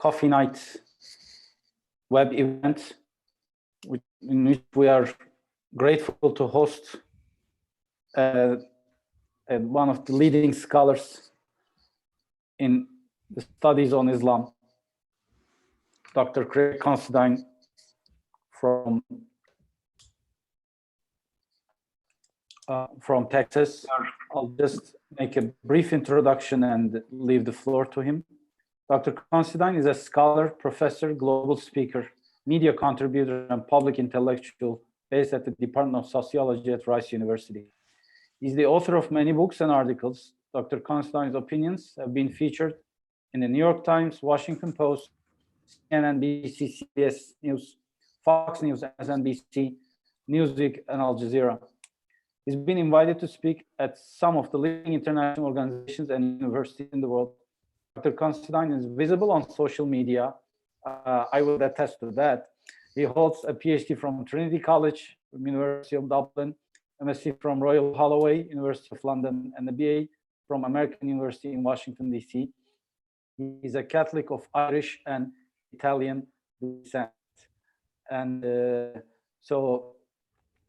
Coffee Night web event, in which we are grateful to host one of the leading scholars in the studies on Islam, Dr. Craig Considine from Texas. I'll just make a brief introduction and leave the floor to him. Dr. Considine is a scholar, professor, global speaker, media contributor, and public intellectual based at the Department of Sociology at Rice University. He's the author of many books and articles. Dr. Considine's opinions have been featured in the New York Times, Washington Post, CNN, BBC, CBS News, Fox News, MSNBC, Newsweek, and Al Jazeera. He's been invited to speak at some of the leading international organizations and universities in the world. Dr. Considine is visible on social media. I will attest to that. He holds a PhD from Trinity College, University of Dublin, MSc from Royal Holloway, University of London, and a BA from American University in Washington, D.C. He is a Catholic of Irish and Italian descent. And so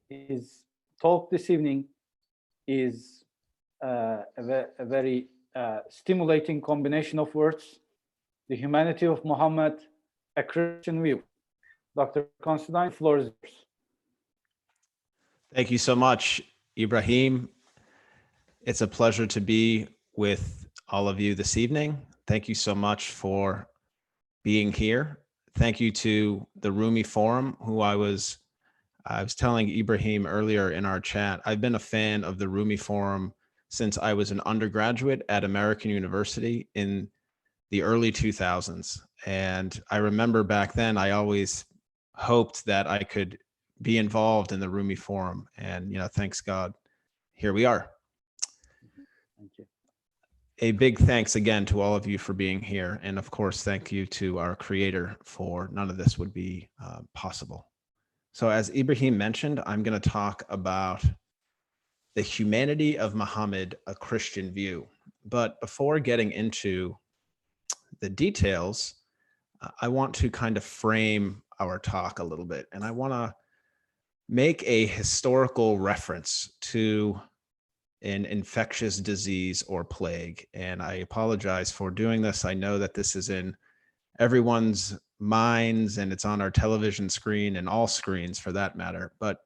his talk this evening is a very stimulating combination of words: the humanity of Muhammad, a Christian view. Dr. Considine, the floor is yours. Thank you so much, Ibrahim. It's a pleasure to be with all of you this evening. Thank you so much for being here. Thank you to the Rumi Forum, who I was telling Ibrahim earlier in our chat. I've been a fan of the Rumi Forum since I was an undergraduate at American University in the early 2000s. And I remember back then, I always hoped that I could be involved in the Rumi Forum. And, thanks God, here we are. Thank you. A big thanks again to all of you for being here. And of course, thank you to our creator, for none of this would be possible. So as Ibrahim mentioned, I'm going to talk about the humanity of Muhammad, a Christian view. But before getting into the details, I want to kind of frame our talk a little bit. And I want to make a historical reference to an infectious disease or plague. And I apologize for doing this. I know that this is in everyone's minds and it's on our television screen and all screens for that matter. But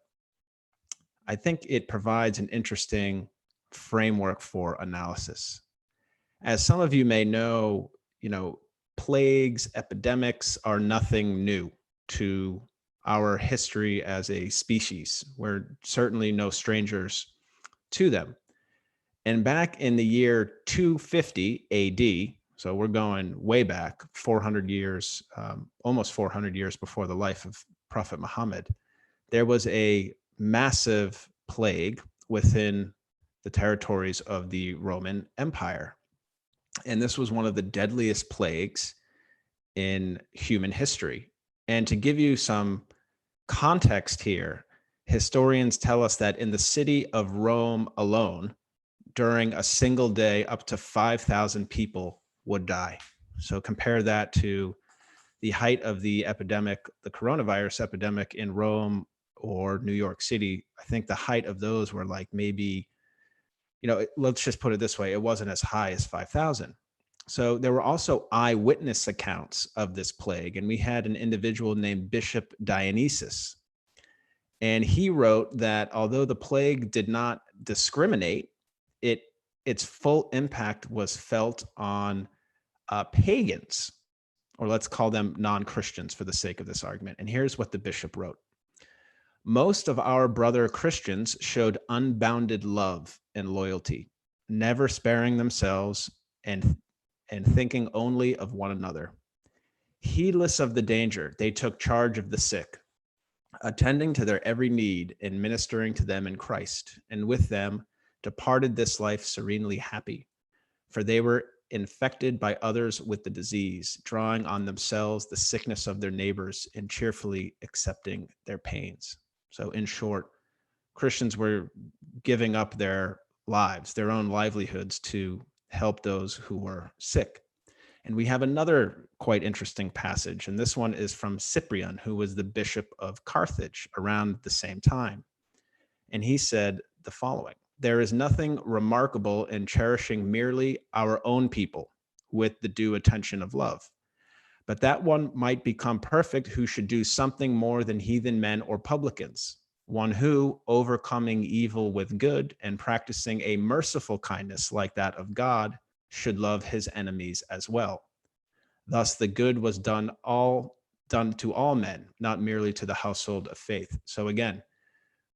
I think it provides an interesting framework for analysis. As some of you may know, plagues, epidemics are nothing new to our history as a species. We're certainly no strangers to them. And back in the year 250 AD, so we're going way back 400 years, almost 400 years before the life of Prophet Muhammad, there was a massive plague within the territories of the Roman Empire. And this was one of the deadliest plagues in human history. And to give you some context here, historians tell us that in the city of Rome alone, during a single day, up to 5,000 people would die. So compare that to the height of the epidemic, the coronavirus epidemic in Rome or New York City. I think the height of those were like maybe, let's just put it this way, it wasn't as high as 5,000. So there were also eyewitness accounts of this plague. And we had an individual named Bishop Dionysius. And he wrote that although the plague did not discriminate, its full impact was felt on pagans, or let's call them non-Christians for the sake of this argument. And here's what the bishop wrote. Most of our brother Christians showed unbounded love and loyalty, never sparing themselves and thinking only of one another. Heedless of the danger, they took charge of the sick, attending to their every need and ministering to them in Christ, and with them departed this life serenely happy, for they were infected by others with the disease, drawing on themselves the sickness of their neighbors and cheerfully accepting their pains. So in short, Christians were giving up their lives, their own livelihoods, to help those who were sick. And we have another quite interesting passage, and this one is from Cyprian, who was the bishop of Carthage around the same time. And he said the following: "There is nothing remarkable in cherishing merely our own people with the due attention of love. But that one might become perfect who should do something more than heathen men or publicans, one who, overcoming evil with good and practicing a merciful kindness like that of God, should love his enemies as well. Thus the good was done to all men, not merely to the household of faith." So again,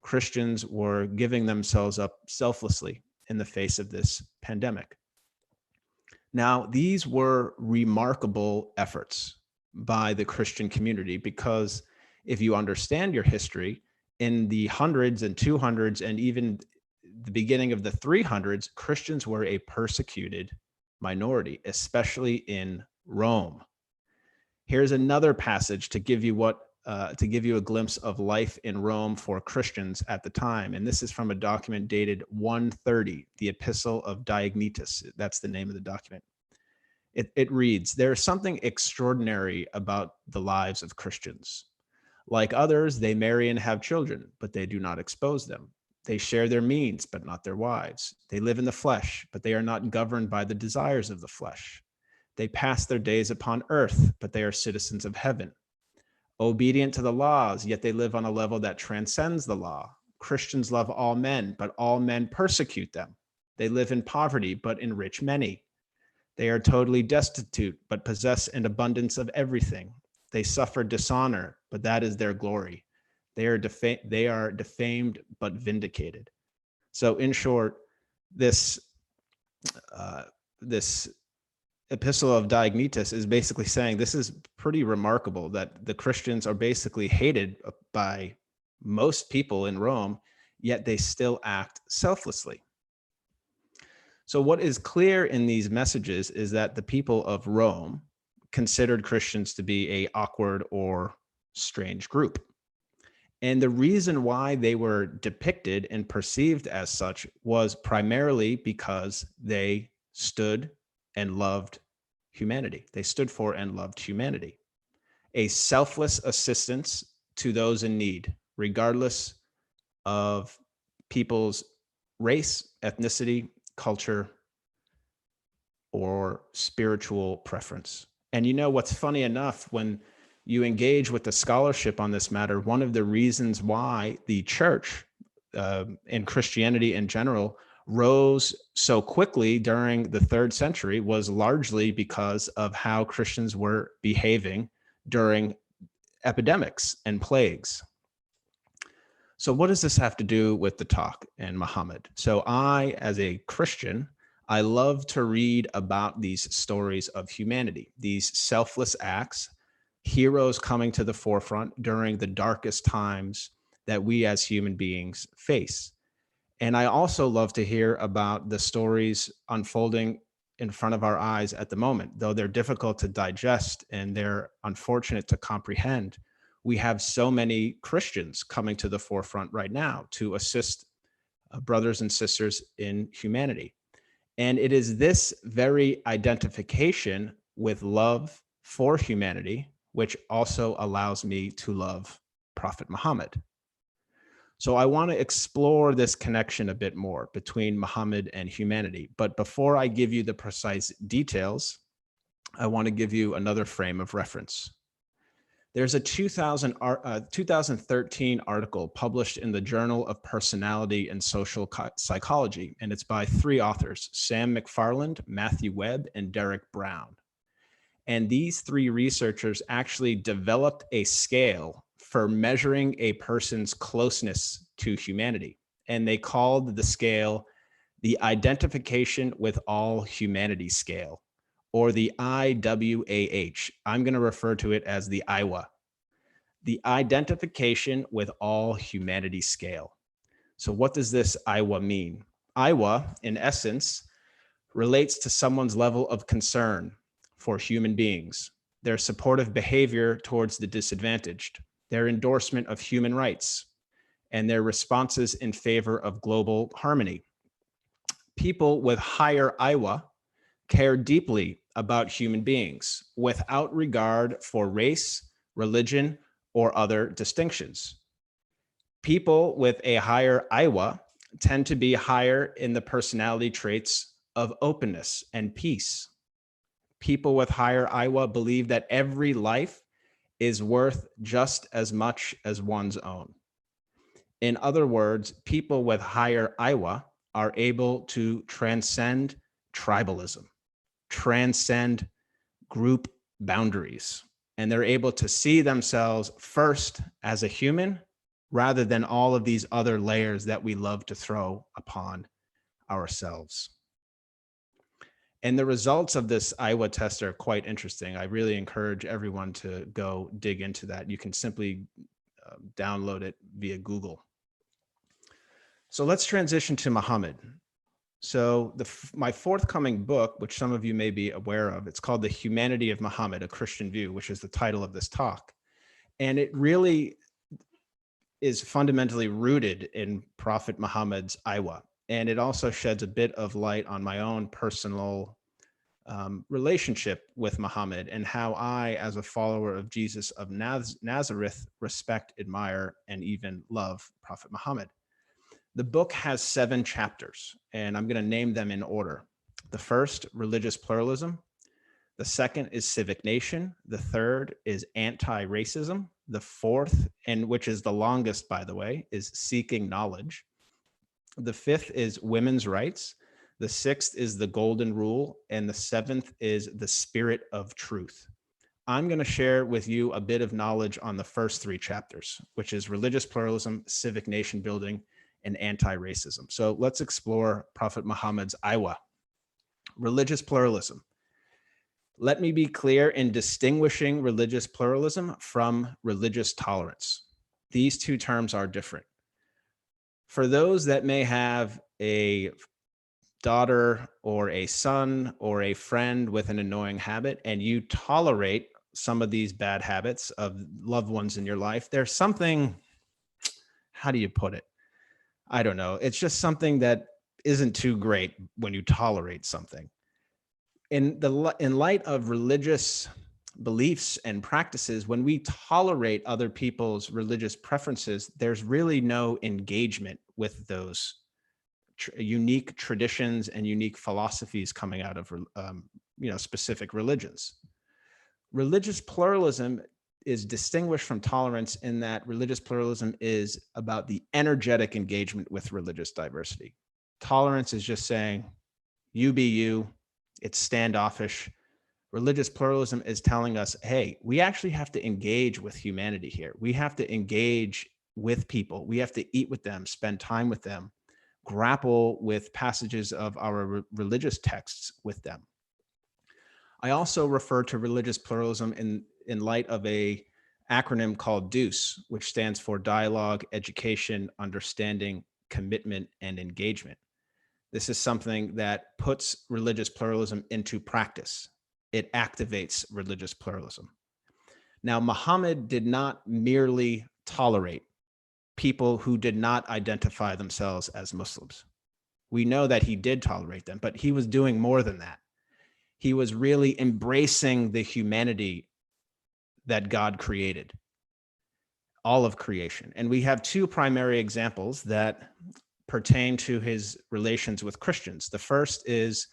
Christians were giving themselves up selflessly in the face of this pandemic. Now, these were remarkable efforts by the Christian community, because if you understand your history, in the hundreds and 200s and even the beginning of the 300s, Christians were a persecuted minority, especially in Rome. Here's another passage to give you a glimpse of life in Rome for Christians at the time. And this is from a document dated 130, the Epistle of Diognetus. That's the name of the document. It reads, "There is something extraordinary about the lives of Christians. Like others, they marry and have children, but they do not expose them. They share their means, but not their wives. They live in the flesh, but they are not governed by the desires of the flesh. They pass their days upon earth, but they are citizens of heaven. Obedient to the laws, yet they live on a level that transcends the law. Christians love all men, but all men persecute them. They live in poverty, but enrich many. They are totally destitute, but possess an abundance of everything. They suffer dishonor, but that is their glory. They are defamed, but vindicated." So in short, this Epistle of Diognetus is basically saying this is pretty remarkable, that the Christians are basically hated by most people in Rome, yet they still act selflessly. So what is clear in these messages is that the people of Rome considered Christians to be an awkward or strange group. And the reason why they were depicted and perceived as such was primarily because they stood and loved humanity. They stood for and loved humanity. A selfless assistance to those in need, regardless of people's race, ethnicity, culture, or spiritual preference. And you know what's funny enough, when you engage with the scholarship on this matter, one of the reasons why the church and Christianity in general rose so quickly during the 3rd century was largely because of how Christians were behaving during epidemics and plagues. So what does this have to do with the talk and Muhammad? So I, as a Christian, I love to read about these stories of humanity, these selfless acts, heroes coming to the forefront during the darkest times that we as human beings face. And I also love to hear about the stories unfolding in front of our eyes at the moment. Though they're difficult to digest and they're unfortunate to comprehend, we have so many Christians coming to the forefront right now to assist brothers and sisters in humanity. And it is this very identification with love for humanity which also allows me to love Prophet Muhammad. So I want to explore this connection a bit more between Muhammad and humanity. But before I give you the precise details, I want to give you another frame of reference. There's a 2013 article published in the Journal of Personality and Social Psychology, and it's by 3 authors, Sam McFarland, Matthew Webb, and Derek Brown. And these 3 researchers actually developed a scale for measuring a person's closeness to humanity. And they called the scale the Identification with All Humanity Scale, or the IWAH. I'm going to refer to it as the IWAH, the Identification with All Humanity Scale. So what does this IWAH mean? IWAH, in essence, relates to someone's level of concern for human beings, their supportive behavior towards the disadvantaged, their endorsement of human rights, and their responses in favor of global harmony. People with higher IWAH care deeply about human beings without regard for race, religion, or other distinctions. People with a higher IWAH tend to be higher in the personality traits of openness and peace. People with higher IWAH believe that every life is worth just as much as one's own. In other words, people with higher IWAH are able to transcend tribalism, transcend group boundaries, and they're able to see themselves first as a human rather than all of these other layers that we love to throw upon ourselves. And the results of this IWAH test are quite interesting. I really encourage everyone to go dig into that. You can simply download it via Google. So let's transition to Muhammad. So my forthcoming book, which some of you may be aware of, it's called The Humanity of Muhammad, A Christian View, which is the title of this talk. And it really is fundamentally rooted in Prophet Muhammad's IWAH. And it also sheds a bit of light on my own personal relationship with Muhammad and how I, as a follower of Jesus of Nazareth, respect, admire, and even love Prophet Muhammad. The book has 7 chapters, and I'm going to name them in order. The first, religious pluralism. The second is civic nation. The third is anti-racism. The fourth, and which is the longest, by the way, is seeking knowledge. The fifth is women's rights. The sixth is the golden rule. And the seventh is the spirit of truth. I'm going to share with you a bit of knowledge on the first 3 chapters, which is religious pluralism, civic nation building, and anti-racism. So let's explore Prophet Muhammad's IWAH. Religious pluralism. Let me be clear in distinguishing religious pluralism from religious tolerance. These 2 terms are different. For those that may have a daughter or a son or a friend with an annoying habit, and you tolerate some of these bad habits of loved ones in your life, there's something, how do you put it? I don't know. It's just something that isn't too great when you tolerate something. In light of religious beliefs and practices, when we tolerate other people's religious preferences, there's really no engagement with those unique traditions and unique philosophies coming out of specific religions. Religious pluralism is distinguished from tolerance in that religious pluralism is about the energetic engagement with religious diversity. Tolerance is just saying, you be you, it's standoffish. Religious pluralism is telling us, hey, we actually have to engage with humanity here. We have to engage with people. We have to eat with them, spend time with them, grapple with passages of our religious texts with them. I also refer to religious pluralism in light of a acronym called DEUCE, which stands for Dialogue, Education, Understanding, Commitment, and Engagement. This is something that puts religious pluralism into practice. It activates religious pluralism. Now, Muhammad did not merely tolerate people who did not identify themselves as Muslims. We know that he did tolerate them, but he was doing more than that. He was really embracing the humanity that God created, all of creation. And we have 2 primary examples that pertain to his relations with Christians. The first is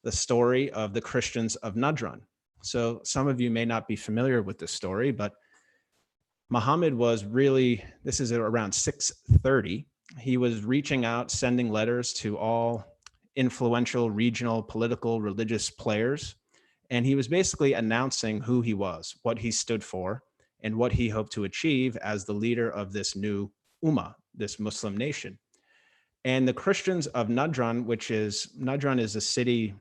the story of the Christians of Najran. So some of you may not be familiar with this story, but Muhammad was really, this is around 630. He was reaching out, sending letters to all influential regional, political, religious players. And he was basically announcing who he was, what he stood for, and what he hoped to achieve as the leader of this new Ummah, this Muslim nation. And the Christians of Najran, Najran is a city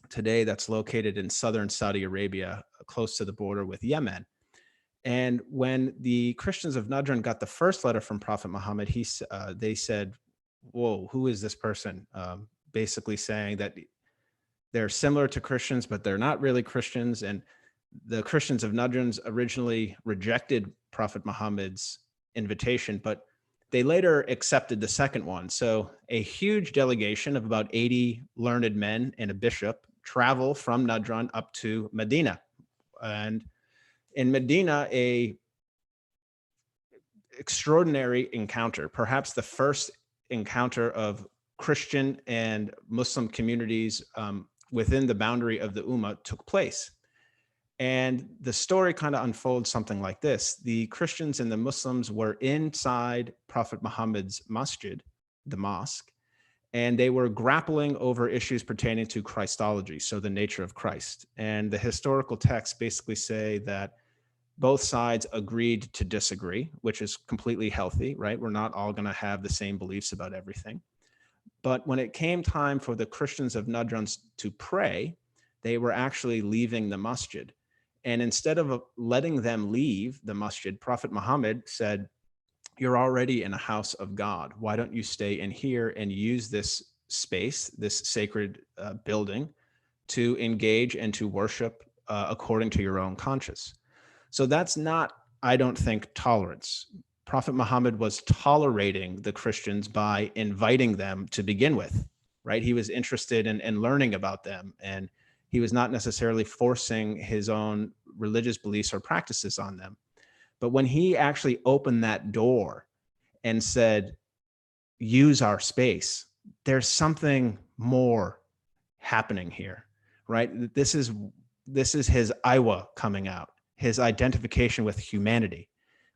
today that's located in southern Saudi Arabia, close to the border with Yemen. And when the Christians of Najran got the first letter from Prophet Muhammad, they said, whoa, who is this person? Basically saying that they're similar to Christians, but they're not really Christians. And the Christians of Najran originally rejected Prophet Muhammad's invitation, but they later accepted the second one. So a huge delegation of about 80 learned men and a bishop travel from Najran up to Medina. And in Medina, a extraordinary encounter, perhaps the first encounter of Christian and Muslim communities within the boundary of the Ummah took place. And the story kind of unfolds something like this. The Christians and the Muslims were inside Prophet Muhammad's masjid, the mosque, and they were grappling over issues pertaining to Christology, so the nature of Christ. And the historical texts basically say that both sides agreed to disagree, which is completely healthy, right? We're not all going to have the same beliefs about everything. But when it came time for the Christians of Najran to pray, they were actually leaving the masjid. And instead of letting them leave the masjid, Prophet Muhammad said, "You're already in a house of God. Why don't you stay in here and use this space, this sacred building, to engage and to worship according to your own conscience?" So that's not, I don't think, tolerance. Prophet Muhammad was tolerating the Christians by inviting them to begin with, right? He was interested in learning about them, and he was not necessarily forcing his own religious beliefs or practices on them. But when he actually opened that door and said, use our space, there's something more happening here, right? This is his IWAH coming out, his identification with humanity.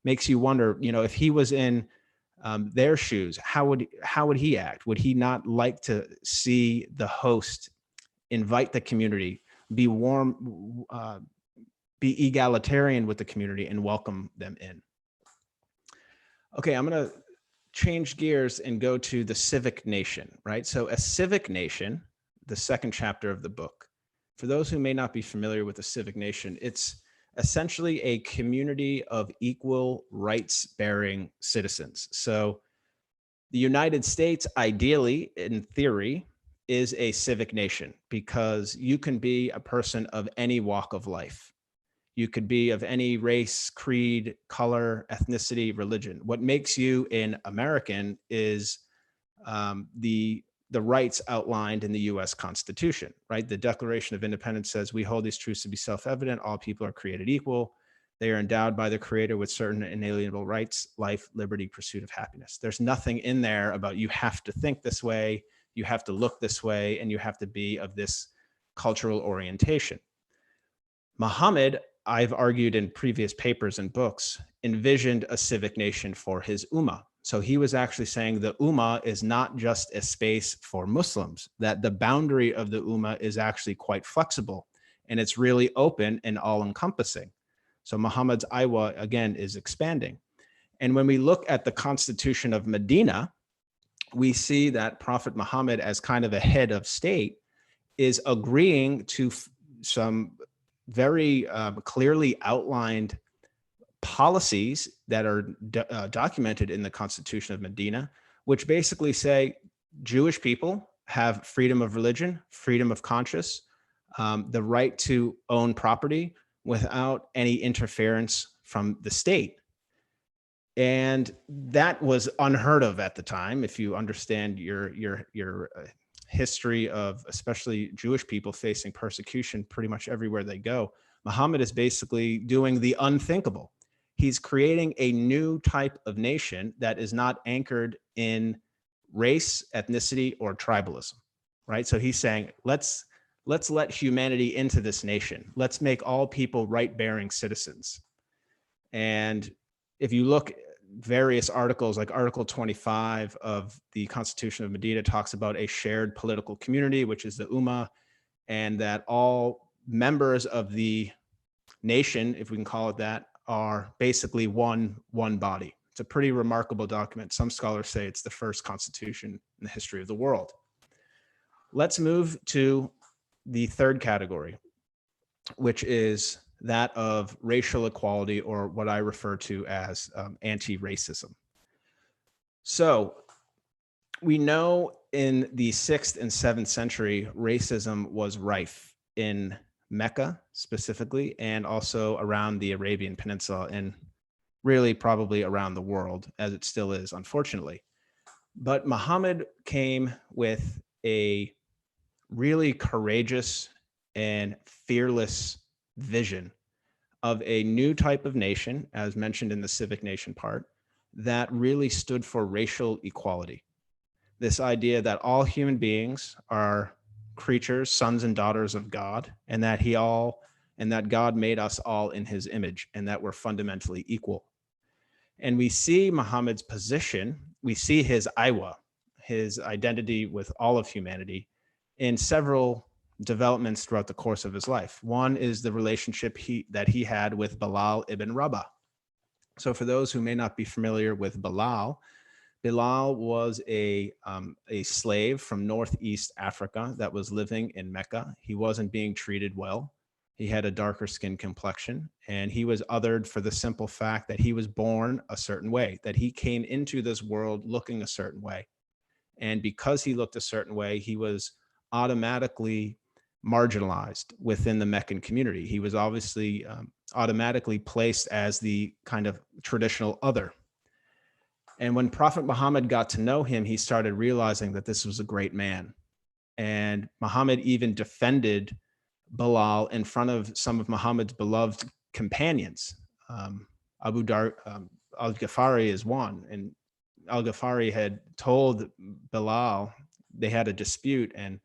Makes you wonder, if he was in their shoes, how would he act? Would he not like to see the host invite the community, be warm, be egalitarian with the community, and welcome them in? Okay, I'm going to change gears and go to the civic nation, right? So a civic nation, the second chapter of the book, for those who may not be familiar with the civic nation, it's essentially a community of equal rights-bearing citizens. So the United States, ideally, in theory, is a civic nation because you can be a person of any walk of life. You could be of any race, creed, color, ethnicity, religion. What makes you an American is the rights outlined in the US Constitution, right? The Declaration of Independence says, "We hold these truths to be self-evident. All people are created equal. They are endowed by the Creator with certain inalienable rights, life, liberty, pursuit of happiness." There's nothing in there about you have to think this way, you have to look this way, and you have to be of this cultural orientation. Muhammad, I've argued in previous papers and books, envisioned a civic nation for his Ummah. So he was actually saying the Ummah is not just a space for Muslims, that the boundary of the Ummah is actually quite flexible, and it's really open and all-encompassing. So Muhammad's IWAH, again, is expanding. And when we look at the Constitution of Medina, we see that Prophet Muhammad, as kind of a head of state, is agreeing to some very clearly outlined policies that are documented in the Constitution of Medina, which basically say Jewish people have freedom of religion, freedom of conscience, the right to own property without any interference from the state. And that was unheard of at the time. If you understand your history of especially Jewish people facing persecution pretty much everywhere they go, Muhammad is basically doing the unthinkable. He's creating a new type of nation that is not anchored in race, ethnicity, or tribalism, right? So he's saying, let's let humanity into this nation. Let's make all people right-bearing citizens. And if you look, various articles, like Article 25 of the Constitution of Medina talks about a shared political community, which is the Ummah, and that all members of the nation, if we can call it that, are basically one body. It's a pretty remarkable document. Some scholars say it's the first constitution in the history of the world. Let's move to the third category, which is that of racial equality, or what I refer to as anti-racism. So we know in the 6th and 7th century, racism was rife in Mecca specifically, and also around the Arabian Peninsula, and really probably around the world, as it still is, unfortunately. But Muhammad came with a really courageous and fearless vision of a new type of nation, as mentioned in the civic nation part, that really stood for racial equality. This idea that all human beings are creatures, sons and daughters of God, and that God made us all in his image, and that we're fundamentally equal. And we see Muhammad's position, we see his IWAH, his identity with all of humanity, in several developments throughout the course of his life. One is the relationship that he had with Bilal ibn Rabah. So for those who may not be familiar with Bilal was a slave from Northeast Africa that was living in Mecca. He wasn't being treated well. He had a darker skin complexion, and he was othered for the simple fact that he was born a certain way, that he came into this world looking a certain way. And because he looked a certain way, he was automatically marginalized within the Meccan community. He was obviously automatically placed as the kind of traditional other. And when Prophet Muhammad got to know him, he started realizing that this was a great man. And Muhammad even defended Bilal in front of some of Muhammad's beloved companions. Al-Ghafari is one. And Al-Ghafari had told Bilal, they had a dispute, and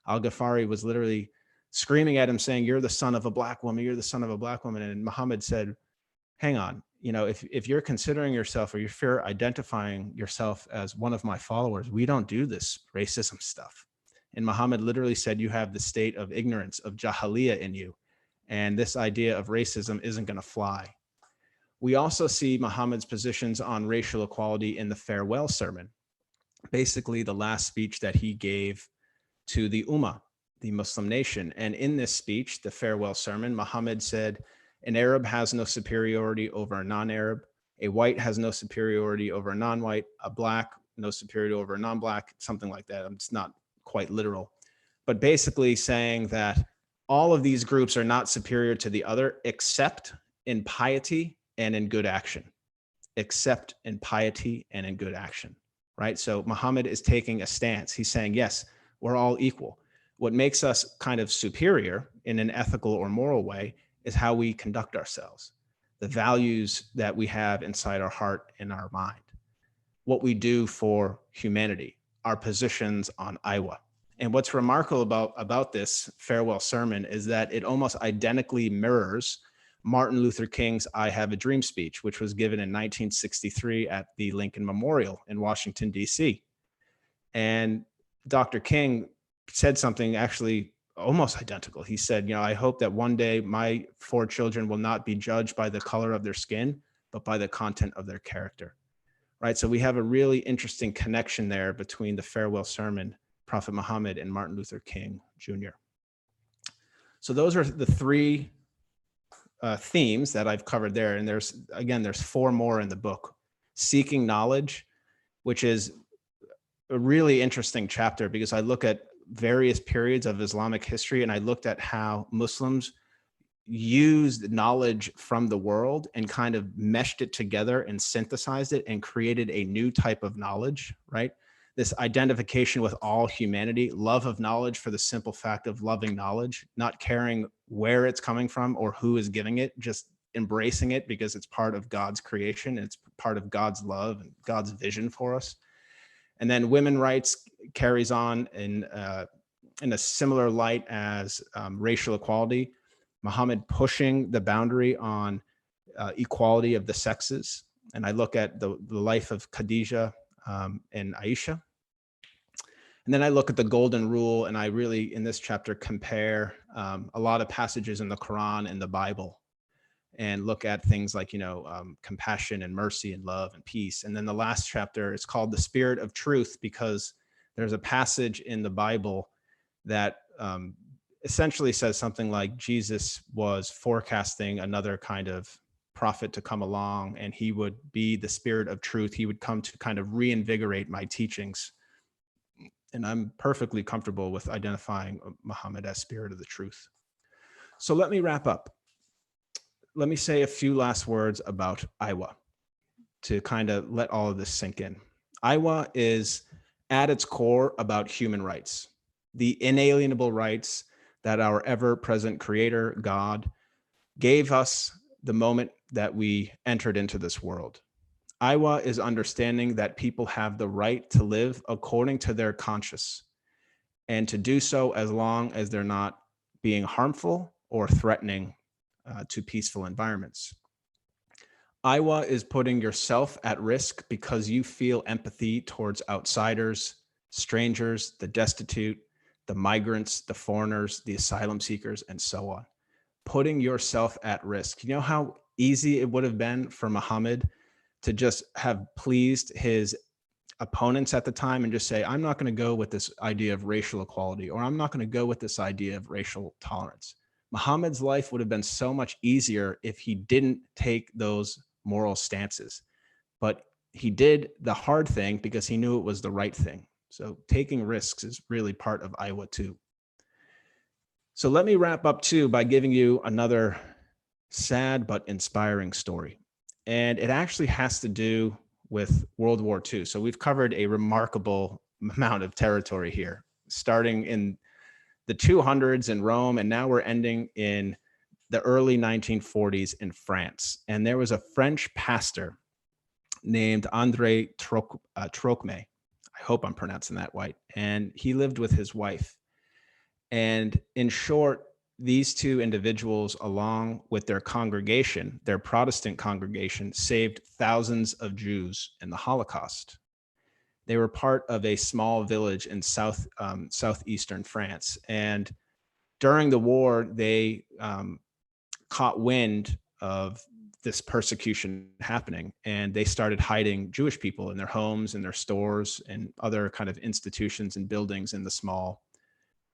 Al-Ghafari was literally screaming at him saying, "You're the son of a black woman, you're the son of a black woman." And Muhammad said, "Hang on, if you're considering yourself, or if you're identifying yourself as one of my followers, we don't do this racism stuff." And Muhammad literally said, "You have the state of ignorance, of jahiliyyah in you, and this idea of racism isn't going to fly." We also see Muhammad's positions on racial equality in the farewell sermon, basically the last speech that he gave to the Ummah, the Muslim nation. And in this speech, the farewell sermon, Muhammad said, "An Arab has no superiority over a non-Arab. A white has no superiority over a non-white. A black, no superiority over a non-black," something like that. It's not quite literal, but basically saying that all of these groups are not superior to the other, except in piety and in good action, except in piety and in good action, right? So Muhammad is taking a stance. He's saying, yes, we're all equal. What makes us kind of superior in an ethical or moral way is how we conduct ourselves, the values that we have inside our heart and our mind, what we do for humanity, our positions on IWAH. And what's remarkable about this farewell sermon is that it almost identically mirrors Martin Luther King's "I Have a Dream" speech, which was given in 1963 at the Lincoln Memorial in Washington, D.C. And Dr. King said something actually almost identical. He said, "I hope that one day my 4 children will not be judged by the color of their skin, but by the content of their character." Right? So we have a really interesting connection there between the farewell sermon, Prophet Muhammad, and Martin Luther King Jr. So those are the 3 themes that I've covered there. And there's 4 more in the book. Seeking knowledge, which is a really interesting chapter because I look at various periods of Islamic history and I looked at how Muslims used knowledge from the world and kind of meshed it together and synthesized it and created a new type of knowledge, right? This identification with all humanity, love of knowledge for the simple fact of loving knowledge, not caring where it's coming from or who is giving it, just embracing it because it's part of God's creation. It's part of God's love and God's vision for us. And then women rights carries on in a similar light as racial equality. Muhammad pushing the boundary on equality of the sexes. And I look at the life of Khadijah and Aisha. And then I look at the golden rule, and I really, in this chapter, compare a lot of passages in the Quran and the Bible and look at things like, compassion and mercy and love and peace. And then the last chapter is called the Spirit of Truth because there's a passage in the Bible that essentially says something like Jesus was forecasting another kind of prophet to come along, and he would be the Spirit of Truth. He would come to kind of reinvigorate my teachings. And I'm perfectly comfortable with identifying Muhammad as Spirit of the Truth. So let me wrap up. Let me say a few last words about IWAH to kind of let all of this sink in. IWAH is at its core about human rights, the inalienable rights that our ever-present creator, God, gave us the moment that we entered into this world. IWAH is understanding that people have the right to live according to their conscience, and to do so as long as they're not being harmful or threatening to peaceful environments. IWAH is putting yourself at risk because you feel empathy towards outsiders, strangers, the destitute, the migrants, the foreigners, the asylum seekers, and so on. Putting yourself at risk. You know how easy it would have been for Muhammad to just have pleased his opponents at the time and just say, I'm not going to go with this idea of racial equality, or I'm not going to go with this idea of racial tolerance. Muhammad's life would have been so much easier if he didn't take those moral stances. But he did the hard thing because he knew it was the right thing. So taking risks is really part of IWAH too. So let me wrap up too by giving you another sad but inspiring story. And it actually has to do with World War II. So we've covered a remarkable amount of territory here, starting in the 200s in Rome, and now we're ending in the early 1940s in France. And there was a French pastor named André Trocmé. I hope I'm pronouncing that right. And he lived with his wife. And in short, these two individuals, along with their congregation, their Protestant congregation, saved thousands of Jews in the Holocaust. They were part of a small village in southeastern France. And during the war, they caught wind of this persecution happening, and they started hiding Jewish people in their homes, in their stores, and other kind of institutions and buildings in the small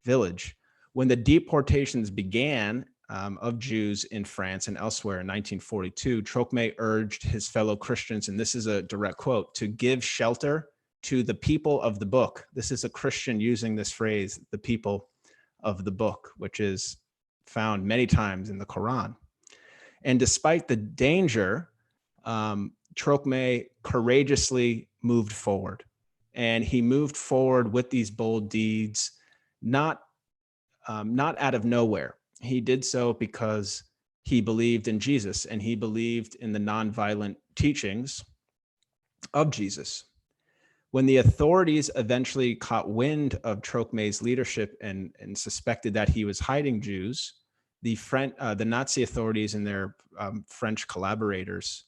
village. When the deportations began of Jews in France and elsewhere in 1942, Trocmé urged his fellow Christians, and this is a direct quote, to give shelter to the people of the book. This is a Christian using this phrase, the people of the book, which is found many times in the Quran. And despite the danger, Trocmé courageously moved forward. And he moved forward with these bold deeds, not out of nowhere. He did so because he believed in Jesus, and he believed in the nonviolent teachings of Jesus. When the authorities eventually caught wind of Trocmé's leadership and suspected that he was hiding Jews, the Nazi authorities and their French collaborators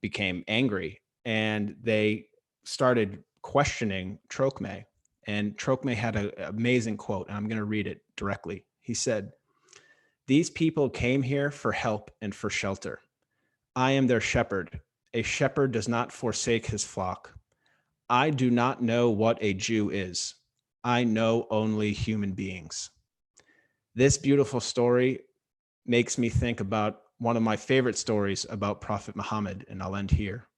became angry, and they started questioning Trocmé. And Trocmé had an amazing quote, and I'm going to read it directly. He said, "These people came here for help and for shelter. I am their shepherd. A shepherd does not forsake his flock. I do not know what a Jew is. I know only human beings." This beautiful story makes me think about one of my favorite stories about Prophet Muhammad, and I'll end here.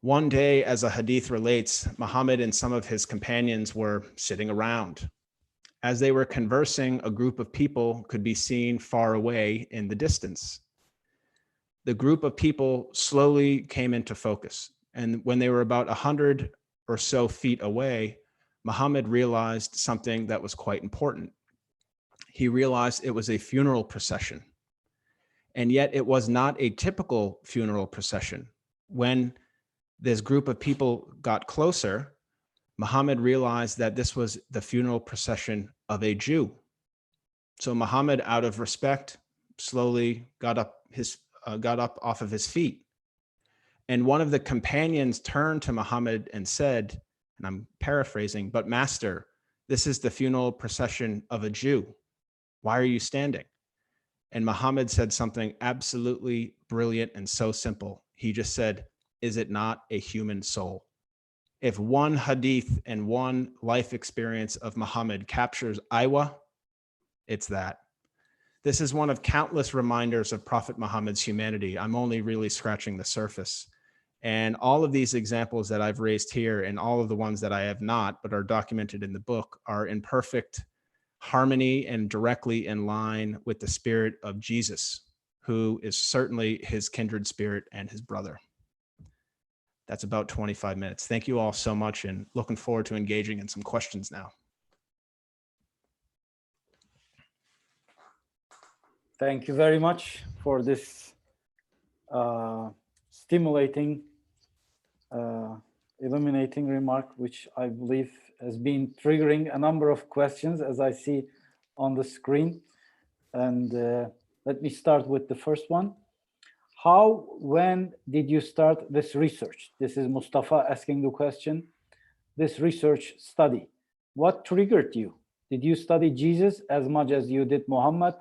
One day, as a hadith relates, Muhammad and some of his companions were sitting around. As they were conversing, a group of people could be seen far away in the distance. The group of people slowly came into focus, and when they were about 100 or so feet away, Muhammad realized something that was quite important. He realized it was a funeral procession, and yet it was not a typical funeral procession. When this group of people got closer, Muhammad realized that this was the funeral procession of a Jew. So Muhammad, out of respect, slowly got up off of his feet. And one of the companions turned to Muhammad and said, and I'm paraphrasing, "But Master, this is the funeral procession of a Jew. Why are you standing?" And Muhammad said something absolutely brilliant and so simple. He just said, "Is it not a human soul?" If one hadith and one life experience of Muhammad captures IWAH, it's that. This is one of countless reminders of Prophet Muhammad's humanity. I'm only really scratching the surface. And all of these examples that I've raised here, and all of the ones that I have not, but are documented in the book, are in perfect harmony and directly in line with the spirit of Jesus, who is certainly his kindred spirit and his brother. That's about 25 minutes. Thank you all so much, and looking forward to engaging in some questions now. Thank you very much for this stimulating, illuminating remark, which I believe has been triggering a number of questions as I see on the screen. And let me start with the first one. When did you start this research? This is Mustafa asking the question. This research study, what triggered you? Did you study Jesus as much as you did Muhammad?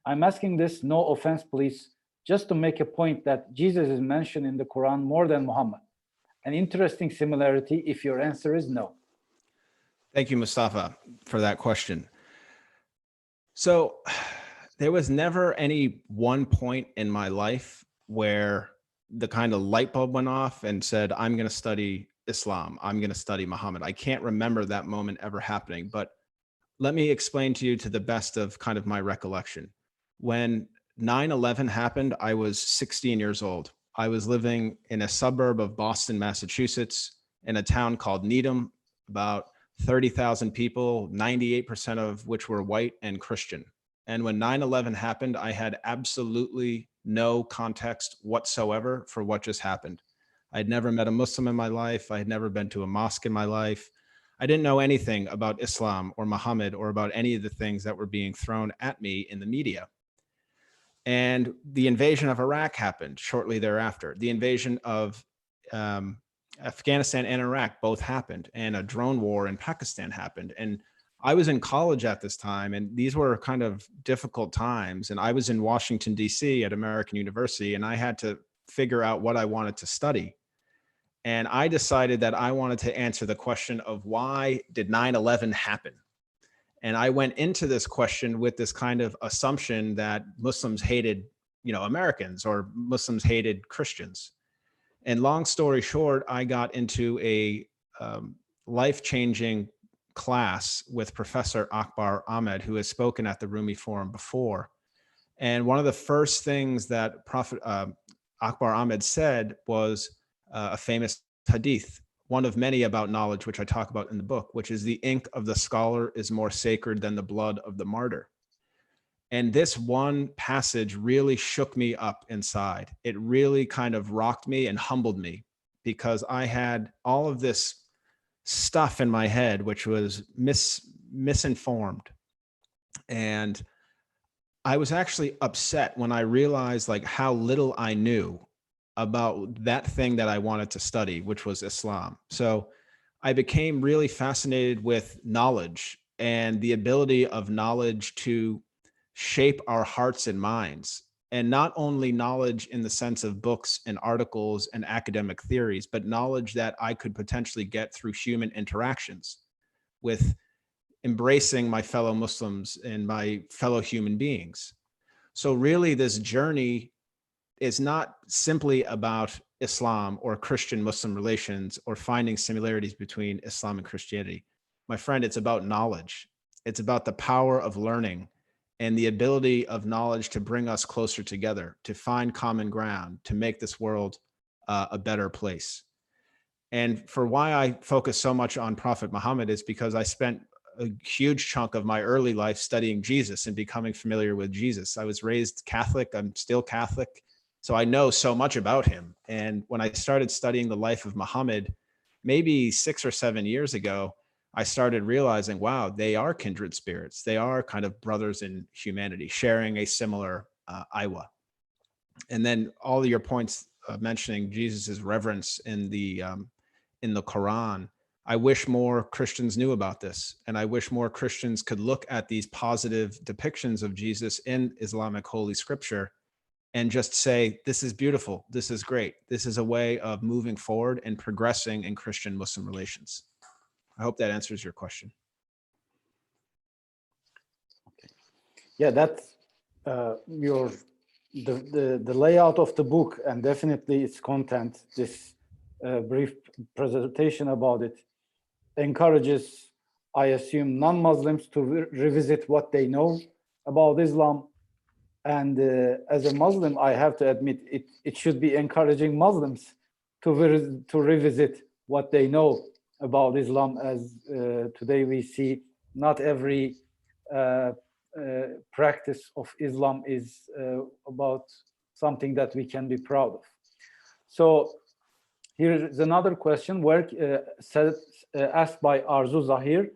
I'm asking this, no offense, please, just to make a point that Jesus is mentioned in the Quran more than Muhammad. An interesting similarity if your answer is no. Thank you, Mustafa, for that question. So there was never any one point in my life where the kind of light bulb went off and said, I'm going to study Islam. I'm going to study Muhammad. I can't remember that moment ever happening, but let me explain to you to the best of kind of my recollection. When 9/11 happened, I was 16 years old. I was living in a suburb of Boston, Massachusetts, in a town called Needham, about 30,000 people, 98% of which were white and Christian. And when 9/11 happened, I had absolutely no context whatsoever for what just happened. I'd never met a Muslim in my life. I had never been to a mosque in my life. I didn't know anything about Islam or Muhammad or about any of the things that were being thrown at me in the media. And the invasion of Iraq happened shortly thereafter. The invasion of Afghanistan and Iraq both happened, and a drone war in Pakistan happened. And I was in college at this time, and these were kind of difficult times. And I was in Washington, D.C. at American University, and I had to figure out what I wanted to study. And I decided that I wanted to answer the question of why did 9/11 happen? And I went into this question with this kind of assumption that Muslims hated, Americans, or Muslims hated Christians. And long story short, I got into a life-changing class with Professor Akbar Ahmed, who has spoken at the Rumi Forum before. And one of the first things that Prophet Akbar Ahmed said was a famous hadith, one of many about knowledge, which I talk about in the book, which is the ink of the scholar is more sacred than the blood of the martyr. And this one passage really shook me up inside. It really kind of rocked me and humbled me, because I had all of this stuff in my head, which was misinformed. And I was actually upset when I realized how little I knew about that thing that I wanted to study, which was Islam. So I became really fascinated with knowledge and the ability of knowledge to shape our hearts and minds. And not only knowledge in the sense of books and articles and academic theories, but knowledge that I could potentially get through human interactions with embracing my fellow Muslims and my fellow human beings. So really, this journey is not simply about Islam or Christian-Muslim relations or finding similarities between Islam and Christianity. My friend, it's about knowledge. It's about the power of learning and the ability of knowledge to bring us closer together, to find common ground, to make this world a better place. And for why I focus so much on Prophet Muhammad is because I spent a huge chunk of my early life studying Jesus and becoming familiar with Jesus. I was raised Catholic. I'm still Catholic. So I know so much about him. And when I started studying the life of Muhammad, maybe 6 or 7 years ago, I started realizing, wow, they are kindred spirits. They are kind of brothers in humanity, sharing a similar IWAH. And then all of your points mentioning Jesus's reverence in the Quran, I wish more Christians knew about this. And I wish more Christians could look at these positive depictions of Jesus in Islamic Holy Scripture and just say, this is beautiful, this is great. This is a way of moving forward and progressing in Christian-Muslim relations. I hope that answers your question. Okay. Yeah, that's the layout of the book, and definitely its content, this brief presentation about it, encourages, I assume, non-Muslims to revisit what they know about Islam. And as a Muslim, I have to admit, it should be encouraging Muslims to revisit what they know about Islam, as today we see not every practice of Islam is about something that we can be proud of. So here is another question asked by Arzu Zahir.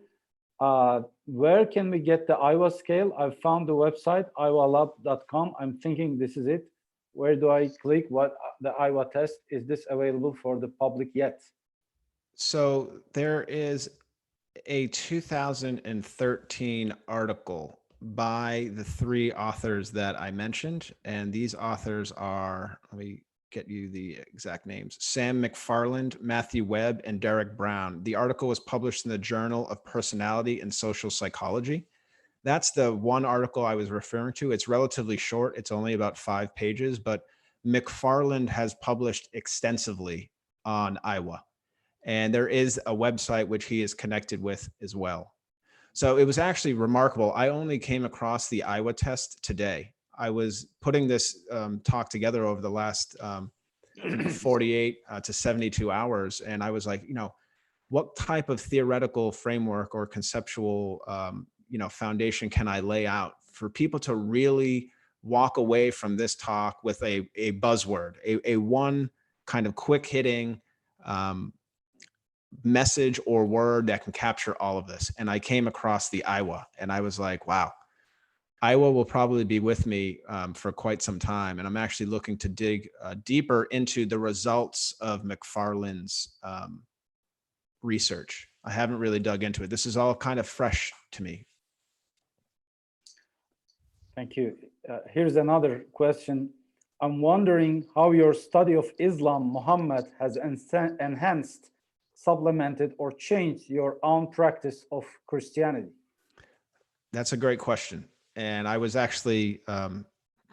Where can we get the IWAH scale? I've found the website, iwalab.com. I'm thinking this is it. Where do I click? What the IWAH test? Is this available for the public yet? So there is a 2013 article by the three authors that I mentioned. And these authors are, let me get you the exact names, Sam McFarland, Matthew Webb, and Derek Brown. The article was published in the Journal of Personality and Social Psychology. That's the one article I was referring to. It's relatively short. It's only about 5 pages, but McFarland has published extensively on IWAH. And there is a website which he is connected with as well. So it was actually remarkable. I only came across the IWAH test today. I was putting this talk together over the last 48 to 72 hours. And I was like, what type of theoretical framework or conceptual, foundation can I lay out for people to really walk away from this talk with a buzzword, a one kind of quick hitting message or word that can capture all of this. And I came across the IWAH and I was like, wow, IWAH will probably be with me for quite some time. And I'm actually looking to dig deeper into the results of McFarland's research. I haven't really dug into it. This is all kind of fresh to me. Thank you. Here's another question. I'm wondering how your study of Islam, Muhammad, has enhanced, supplemented, or changed your own practice of Christianity. That's a great question. And I was actually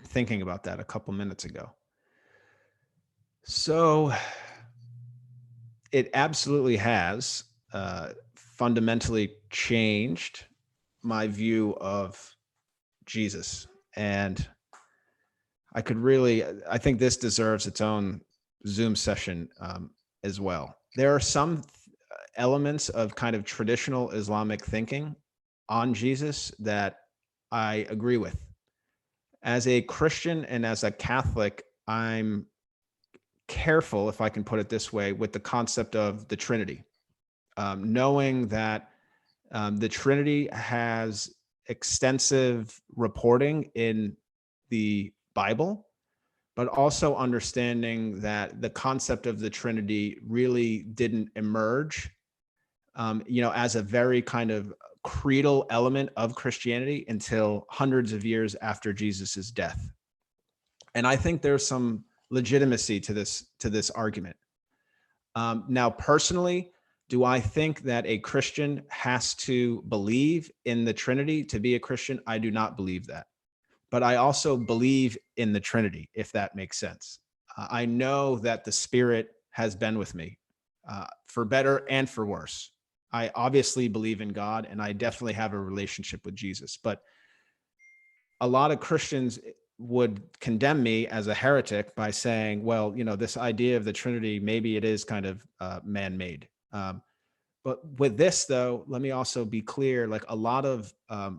thinking about that a couple minutes ago. So it absolutely has fundamentally changed my view of Jesus. And I think this deserves its own Zoom session as well. There are some elements of kind of traditional Islamic thinking on Jesus that I agree with. As a Christian and as a Catholic, I'm careful, if I can put it this way, with the concept of the Trinity, knowing that the Trinity has extensive reporting in the Bible, but also understanding that the concept of the Trinity really didn't emerge, as a very kind of creedal element of Christianity until hundreds of years after Jesus's death. And I think there's some legitimacy to this argument. Now, personally, do I think that a Christian has to believe in the Trinity to be a Christian? I do not believe that. But I also believe in the Trinity, if that makes sense. I know that the Spirit has been with me for better and for worse. I obviously believe in God, and I definitely have a relationship with Jesus. But a lot of Christians would condemn me as a heretic by saying, well, this idea of the Trinity, maybe it is kind of man-made. But with this, though, let me also be clear, like a lot of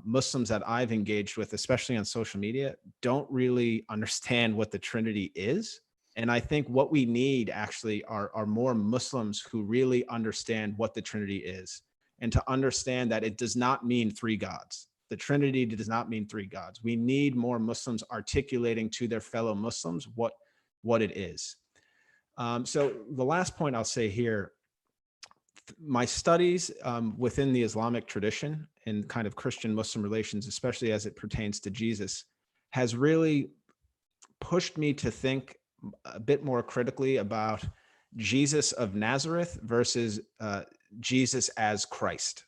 Muslims that I've engaged with, especially on social media, don't really understand what the Trinity is. And I think what we need actually are more Muslims who really understand what the Trinity is, and to understand that it does not mean 3 gods. The Trinity does not mean 3 gods. We need more Muslims articulating to their fellow Muslims what it is. So the last point I'll say here, my studies within the Islamic tradition and kind of Christian-Muslim relations, especially as it pertains to Jesus, has really pushed me to think a bit more critically about Jesus of Nazareth versus Jesus as Christ.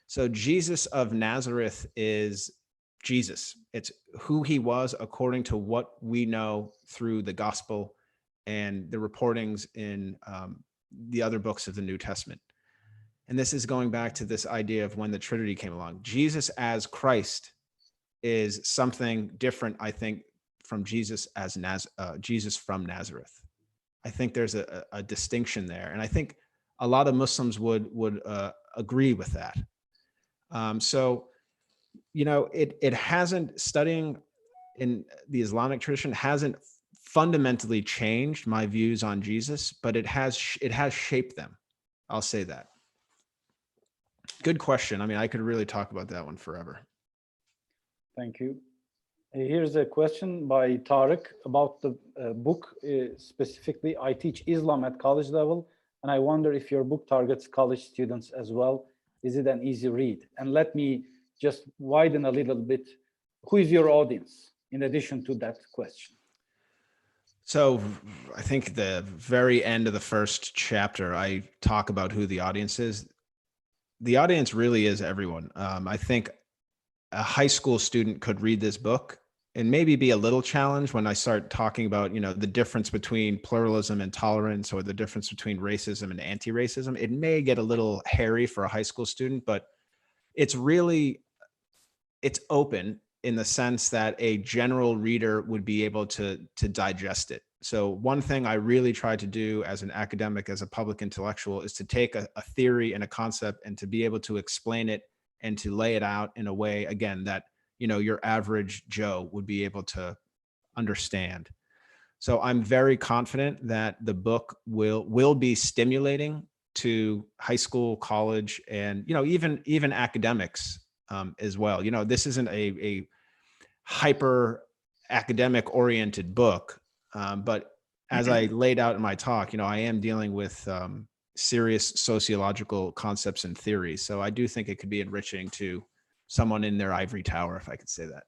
So Jesus of Nazareth is Jesus. It's who he was according to what we know through the gospel and the reportings in the other books of the New Testament. And this is going back to this idea of when the Trinity came along. Jesus as Christ is something different, I think, from Jesus as Jesus from Nazareth. I think there's a distinction there, and I think a lot of Muslims would agree with that. So you know, it hasn't, studying in the Islamic tradition hasn't fundamentally changed my views on Jesus, but it has shaped them. I'll say that. Good question. I mean, I could really talk about that one forever. Thank you. Here's a question by Tarek about the book. Specifically, I teach Islam at college level, and I wonder if your book targets college students as well. Is it an easy read? And let me just widen a little bit. Who is your audience in addition to that question? So I think the very end of the first chapter, I talk about who the audience is. The audience really is everyone. I think a high school student could read this book and maybe be a little challenged when I start talking about, you know, the difference between pluralism and tolerance, or the difference between racism and anti-racism. It may get a little hairy for a high school student, but it's open in the sense that a general reader would be able to digest it. So one thing I really try to do as an academic, as a public intellectual, is to take a theory and a concept and to be able to explain it and to lay it out in a way, again, that, you know, your average Joe would be able to understand. So I'm very confident that the book will be stimulating to high school, college, and, you know, even academics as well. You know, this isn't a hyper academic oriented book, but as I laid out in my talk, you know, I am dealing with serious sociological concepts and theories. So I do think it could be enriching to someone in their ivory tower, if I could say that.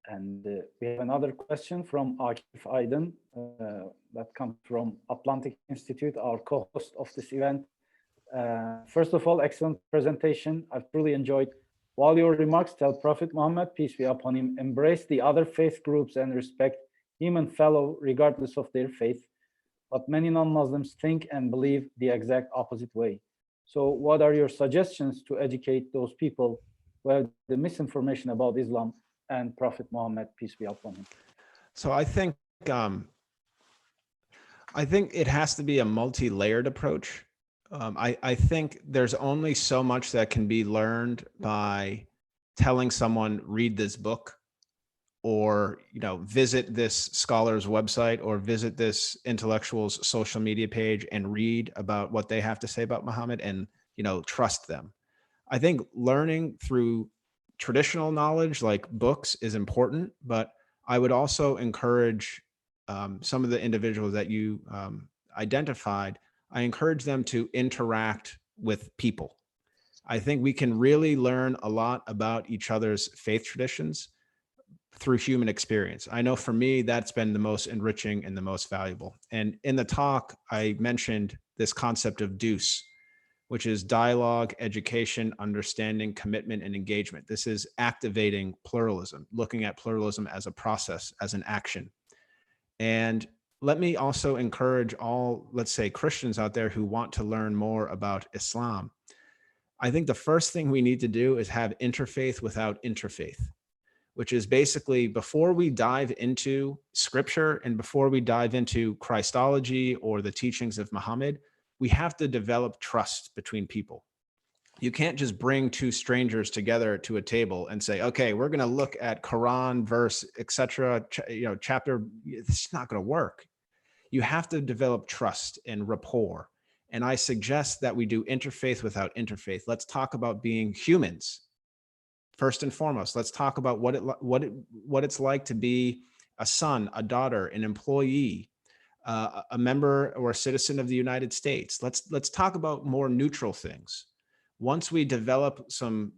And we have another question from Akif Aydın that comes from Atlantic Institute, our co-host of this event. First of all, excellent presentation. I've truly enjoyed. While your remarks tell Prophet Muhammad, peace be upon him, embrace the other faith groups and respect him and fellow regardless of their faith, but many non-Muslims think and believe the exact opposite way. So what are your suggestions to educate those people who have the misinformation about Islam and Prophet Muhammad, peace be upon him? So I think it has to be a multi-layered approach. I think there's only so much that can be learned by telling someone, read this book, or, you know, visit this scholar's website, or visit this intellectual's social media page and read about what they have to say about Muhammad, and, you know, trust them. I think learning through traditional knowledge like books is important, but I would also encourage some of the individuals that you identified. I encourage them to interact with people. I think we can really learn a lot about each other's faith traditions through human experience. I know for me, that's been the most enriching and the most valuable. And in the talk, I mentioned this concept of DEUCE, which is dialogue, education, understanding, commitment, and engagement. This is activating pluralism, looking at pluralism as a process, as an action. And let me also encourage all, let's say, Christians out there who want to learn more about Islam. I think the first thing we need to do is have interfaith without interfaith, which is basically, before we dive into scripture and before we dive into Christology or the teachings of Muhammad, we have to develop trust between people. You can't just bring two strangers together to a table and say, okay, we're going to look at Quran verse, etc., chapter. It's not going to work. You have to develop trust and rapport. And I suggest that we do interfaith without interfaith. Let's talk about being humans. First and foremost, let's talk about what it's like to be a son, a daughter, an employee, a member or a citizen of the United States. Let's talk about more neutral things. Once we develop some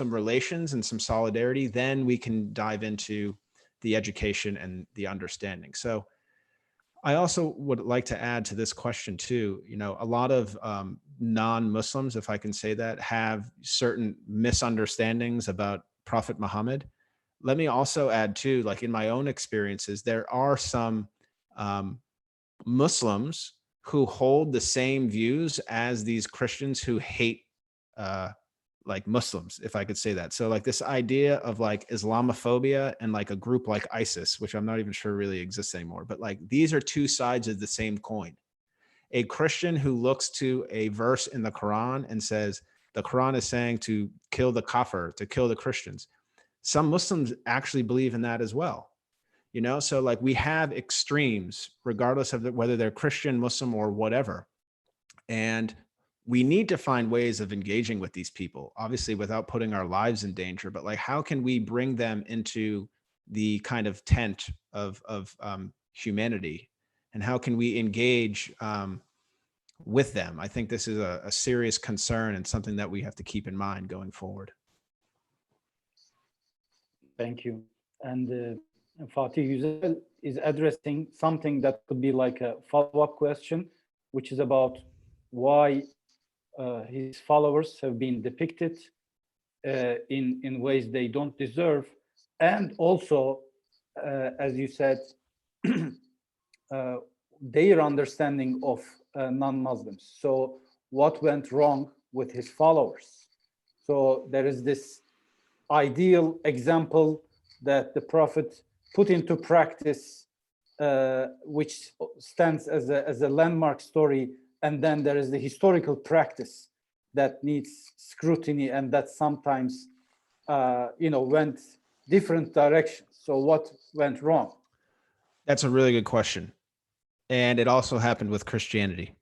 relations and some solidarity, then we can dive into the education and the understanding. So I also would like to add to this question too, you know, a lot of non-Muslims, if I can say that, have certain misunderstandings about Prophet Muhammad. Let me also add too, like in my own experiences, there are some Muslims who hold the same views as these Christians who hate like Muslims, if I could say that. So like this idea of like Islamophobia and like a group like ISIS, which I'm not even sure really exists anymore, but like these are two sides of the same coin. A Christian who looks to a verse in the Quran and says, The Quran is saying to kill the kafir, to kill the Christians. Some Muslims actually believe in that as well. So like we have extremes, regardless of whether they're Christian, Muslim, or whatever. And we need to find ways of engaging with these people, obviously without putting our lives in danger, but like, how can we bring them into the kind of tent of humanity, and how can we engage with them? I think this is a serious concern and something that we have to keep in mind going forward. Thank you. And Fatih is addressing something that could be like a follow-up question, which is about why his followers have been depicted in ways they don't deserve, and also, as you said, their understanding of non-Muslims. So what went wrong with his followers? So there is this ideal example that the Prophet put into practice, which stands as a landmark story, and then there is the historical practice that needs scrutiny, and that sometimes went different directions. So what went wrong? That's a really good question. And it also happened with Christianity.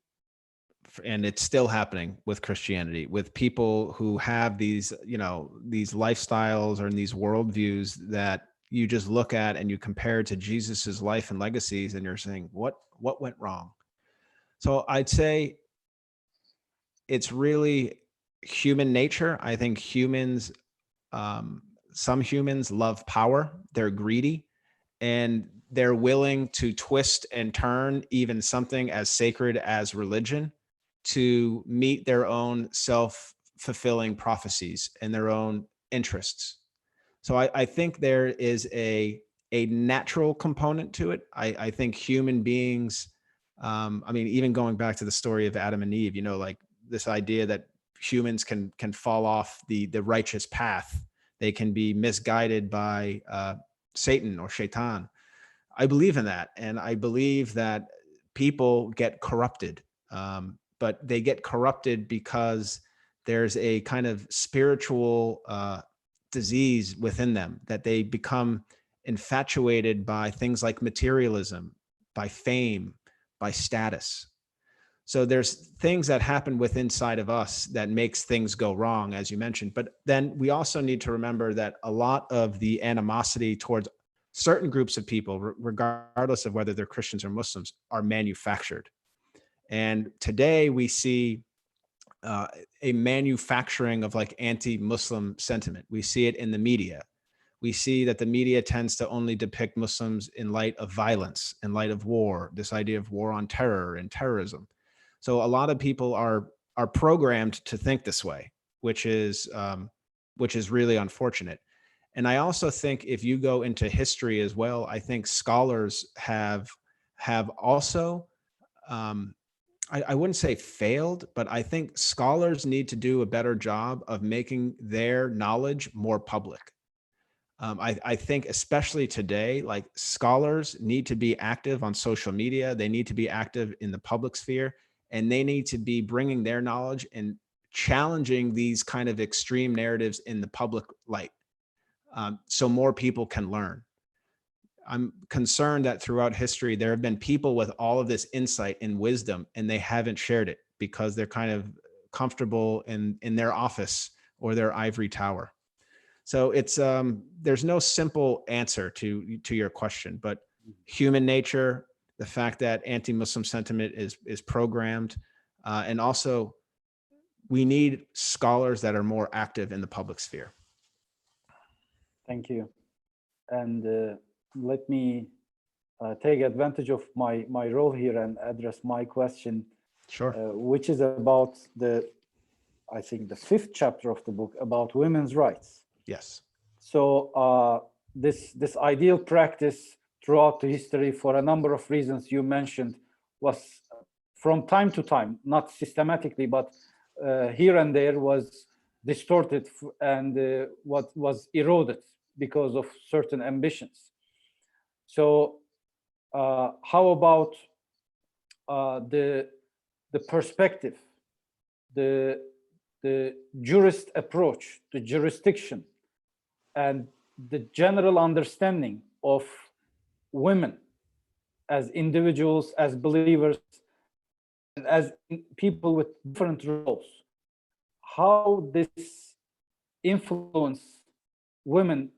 And it's still happening with Christianity, with people who have these, these lifestyles or these worldviews that you just look at and you compare to Jesus's life and legacies, and you're saying, what went wrong? So I'd say it's really human nature. I think humans, some humans love power. They're greedy, and they're willing to twist and turn even something as sacred as religion to meet their own self-fulfilling prophecies and their own interests. So I think there is a natural component to it. I think human beings, even going back to the story of Adam and Eve, like this idea that humans can fall off the righteous path. They can be misguided by Satan or Shaitan. I believe in that. And I believe that people get corrupted. But they get corrupted because there's a kind of spiritual disease within them, that they become infatuated by things like materialism, by fame, by status. So there's things that happen within inside of us that makes things go wrong, as you mentioned. But then we also need to remember that a lot of the animosity towards certain groups of people, regardless of whether they're Christians or Muslims, are manufactured. And today we see a manufacturing of like anti-Muslim sentiment. We see it in the media. We see that the media tends to only depict Muslims in light of violence, in light of war, this idea of war on terror and terrorism. So a lot of people are programmed to think this way, which is really unfortunate. And I also think if you go into history as well, I think scholars have also, I wouldn't say failed, but I think scholars need to do a better job of making their knowledge more public. I think especially today, like scholars need to be active on social media. They need to be active in the public sphere, and they need to be bringing their knowledge and challenging these kind of extreme narratives in the public light, so more people can learn. I'm concerned that throughout history, there have been people with all of this insight and wisdom, and they haven't shared it because they're kind of comfortable in their office or their ivory tower. So it's there's no simple answer to your question, but human nature, the fact that anti-Muslim sentiment is programmed, and also we need scholars that are more active in the public sphere. Thank you. And let me take advantage of my role here and address my question. Sure. Which is about I think the 5th chapter of the book about women's rights. Yes. So this ideal practice throughout the history, for a number of reasons you mentioned, was from time to time, not systematically, but here and there, was distorted and what was eroded because of certain ambitions. So how about the perspective, the the jurist approach, the jurisdiction, and the general understanding of women as individuals, as believers, and as people with different roles, how this influence women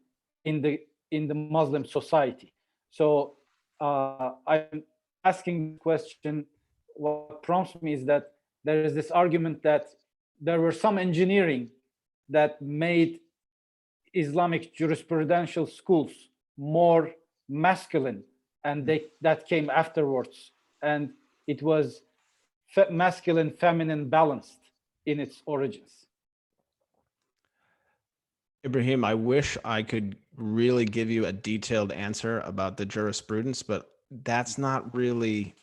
in the Muslim society. So I'm asking the question. What prompts me is that there is this argument that there were some engineering that made Islamic jurisprudential schools more masculine, and that came afterwards, and it was masculine feminine balanced in its origins. Ibrahim, I wish I could really give you a detailed answer about the jurisprudence, but that's not really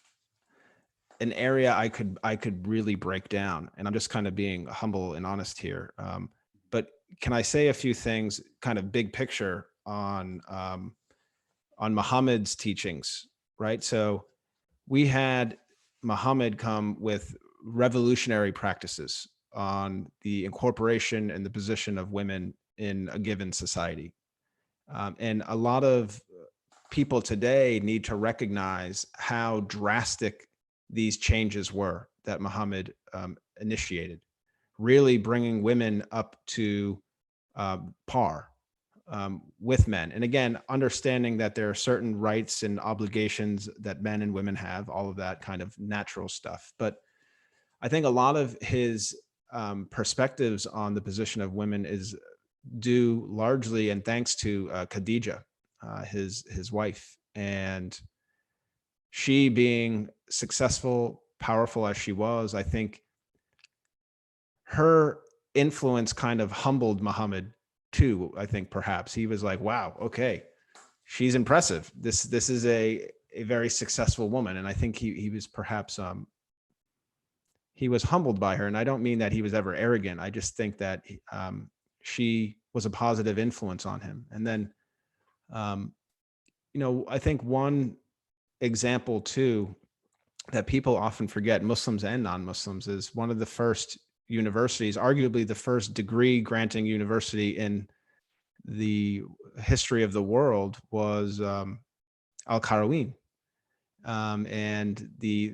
an area I could really break down. And I'm just kind of being humble and honest here. But can I say a few things, kind of big picture on Muhammad's teachings, right? So we had Muhammad come with revolutionary practices on the incorporation and the position of women in a given society. And a lot of people today need to recognize how drastic these changes were that Muhammad initiated, really bringing women up to par with men. And again, understanding that there are certain rights and obligations that men and women have, all of that kind of natural stuff. But I think a lot of his perspectives on the position of women is due largely and thanks to Khadija, his wife. And she being successful, powerful as she was, I think her influence kind of humbled Muhammad too. I think perhaps he was like, wow, okay, she's impressive. This is a very successful woman. And I think he was perhaps he was humbled by her. And I don't mean that he was ever arrogant. I just think that she was a positive influence on him. And then, I think one example too that people often forget, Muslims and non-Muslims, is one of the first universities, arguably the first degree granting university in the history of the world, was Al-Qarawiyyin, and the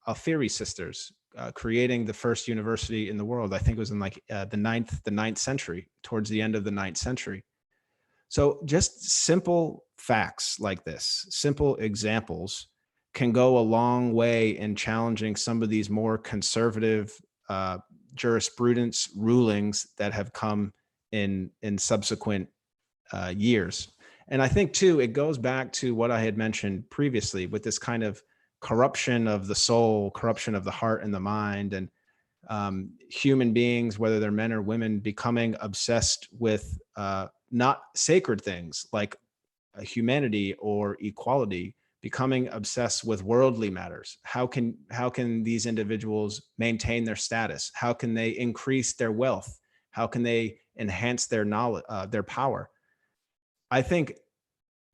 Al-Fihri sisters creating the first university in the world. I think it was in like the ninth century, towards the end of the 9th century. So just simple facts like this, simple examples, can go a long way in challenging some of these more conservative jurisprudence rulings that have come in subsequent years. And I think too, it goes back to what I had mentioned previously with this kind of corruption of the soul, corruption of the heart and the mind, and human beings, whether they're men or women, becoming obsessed with not sacred things like humanity or equality, becoming obsessed with worldly matters. How can these individuals maintain their status? How can they increase their wealth? How can they enhance their knowledge, their power? I think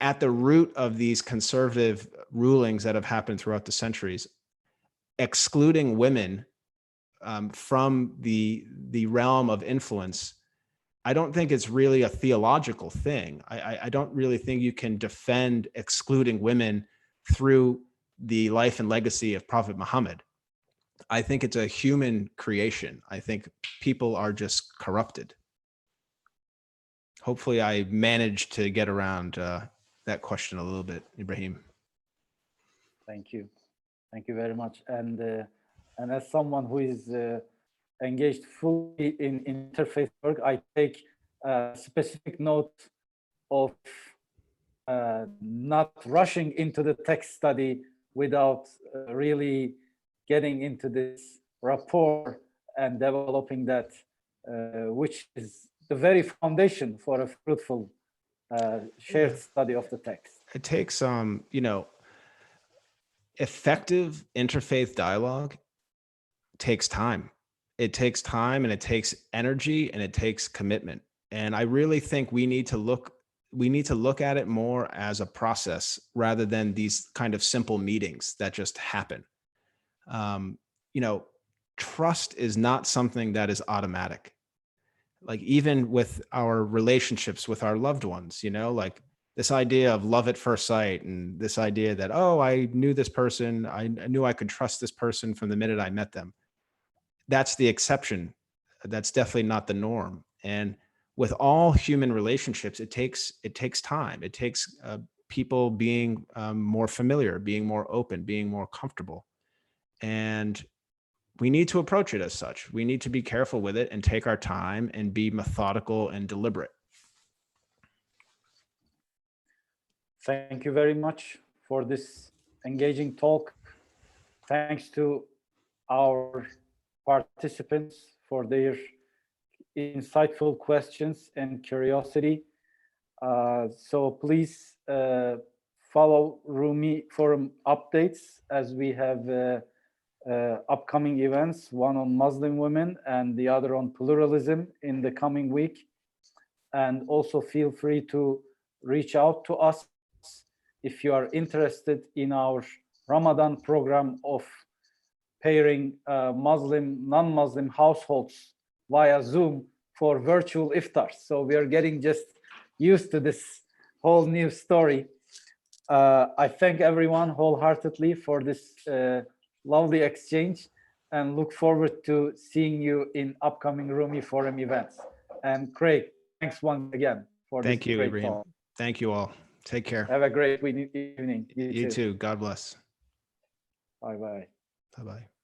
at the root of these conservative rulings that have happened throughout the centuries, excluding women from the realm of influence, I don't think it's really a theological thing. I don't really think you can defend excluding women through the life and legacy of Prophet Muhammad. I think it's a human creation. I think people are just corrupted. Hopefully I managed to get around that question a little bit, Ibrahim. Thank you. Thank you very much. And as someone who is engaged fully in interfaith work, I take specific note of not rushing into the text study without really getting into this rapport and developing that, which is the very foundation for a fruitful shared study of the text. It takes, effective interfaith dialogue takes time. It takes time, and it takes energy, and it takes commitment. And I really think we need to look at it more as a process rather than these kind of simple meetings that just happen. trust is not something that is automatic. Like even with our relationships with our loved ones, you know, like this idea of love at first sight and this idea that, oh, I knew this person, I knew I could trust this person from the minute I met them. That's the exception. That's definitely not the norm. And with all human relationships, it takes time. It takes people being more familiar, being more open, being more comfortable. And we need to approach it as such. We need to be careful with it and take our time and be methodical and deliberate. Thank you very much for this engaging talk. Thanks to our participants for their insightful questions and curiosity. So please follow Rumi Forum updates as we have upcoming events, one on Muslim women and the other on pluralism in the coming week. And also feel free to reach out to us if you are interested in our Ramadan program of pairing Muslim, non-Muslim households via Zoom for virtual iftars. So we are getting just used to this whole new story. I thank everyone wholeheartedly for this lovely exchange and look forward to seeing you in upcoming Rumi Forum events. And Craig, thanks once again for this great talk. Thank you all. Take care. Have a great evening. You too. God bless. Bye-bye. Bye-bye.